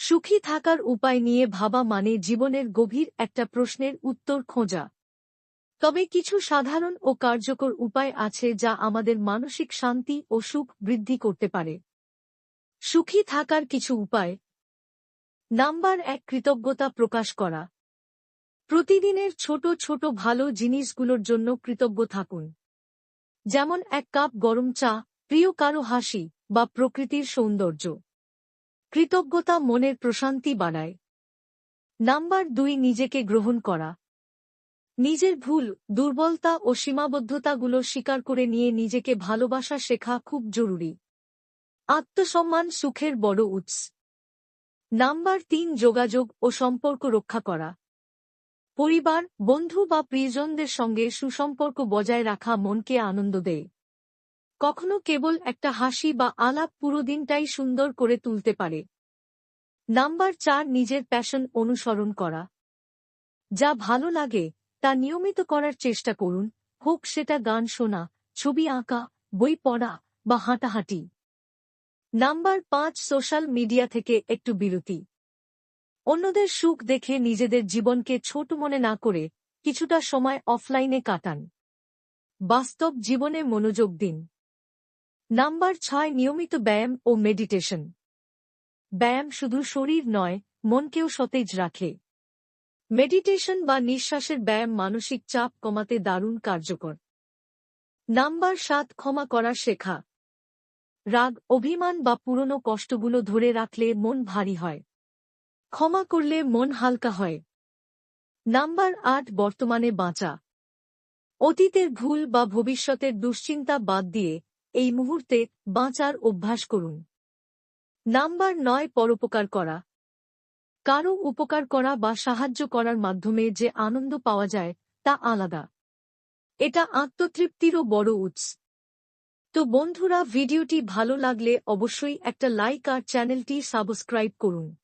সুখী থাকার উপায় নিয়ে ভাবা মানে জীবনের গভীর একটা প্রশ্নের উত্তর খোঁজা। তবে কিছু সাধারণ ও কার্যকর উপায় আছে যা আমাদের মানসিক শান্তি ও সুখ বৃদ্ধি করতে পারে। সুখী থাকার কিছু উপায়। নাম্বার ১, কৃতজ্ঞতা প্রকাশ করা। প্রতিদিনের ছোট ছোট ভালো জিনিসগুলোর জন্য কৃতজ্ঞ থাকুন। যেমন এক কাপ গরম চা, প্রিয় কারো হাসি বা প্রকৃতির সৌন্দর্য। কৃতজ্ঞতা মনের প্রশান্তি বাড়ায়। নাম্বার ২, নিজেকে গ্রহণ করা। নিজের ভুল, দুর্বলতা ও সীমাবদ্ধতাগুলো স্বীকার করে নিয়ে নিজেকে ভালোবাসা শেখা খুব জরুরি। আত্মসম্মান সুখের বড় উৎস। নাম্বার ৩, যোগাযোগ ও সম্পর্ক রক্ষা করা। পরিবার, বন্ধু বা প্রিয়জনদের সঙ্গে সুসম্পর্ক বজায় রাখা মনকে আনন্দ দেয়। কখনো কেবল একটা হাসি বা আলাপ পুরো দিনটাই সুন্দর করে তুলতে পারে। নাম্বার ৪, নিজের প্যাশন অনুসরণ করা। যা ভালো লাগে তা নিয়মিত করার চেষ্টা করুন, হোক সেটা গান শোনা, ছবি আঁকা, বই পড়া বা হাঁটাহাঁটি। নাম্বার ৫, সোশ্যাল মিডিয়া থেকে একটু বিরতি। অন্যদের সুখ দেখে নিজেদের জীবনকে ছোট মনে না করে কিছুটা সময় অফলাইনে কাটান। বাস্তব জীবনে মনোযোগ দিন। নাম্বার ৬, নিয়মিত ব্যায়াম ও মেডিটেশন। ব্যায়াম শুধু শরীর নয়, মনকেও সতেজ রাখে। মেডিটেশন বা নিঃশ্বাসের ব্যায়াম মানসিক চাপ কমাতে দারুণ কার্যকর। নাম্বার ৭, ক্ষমা করা শেখা। রাগ, অভিমান বা পুরনো কষ্টগুলো ধরে রাখলে মন ভারী হয়। ক্ষমা করলে মন হালকা হয়। নাম্বার ৮, বর্তমানে বাঁচা। অতীতের ভুল বা ভবিষ্যতের দুশ্চিন্তা বাদ দিয়ে এই মুহূর্তে বাঁচার অভ্যাস করুন। নাম্বার ৯, পরোপকার করা। কারো উপকার করা বা সাহায্য করার মাধ্যমে যে আনন্দ পাওয়া যায় তা আলাদা। এটা আত্মতৃপ্তিরও বড় উৎস। তো বন্ধুরা, ভিডিওটি ভালো লাগলে অবশ্যই একটা লাইক আর চ্যানেলটি সাবস্ক্রাইব করুন।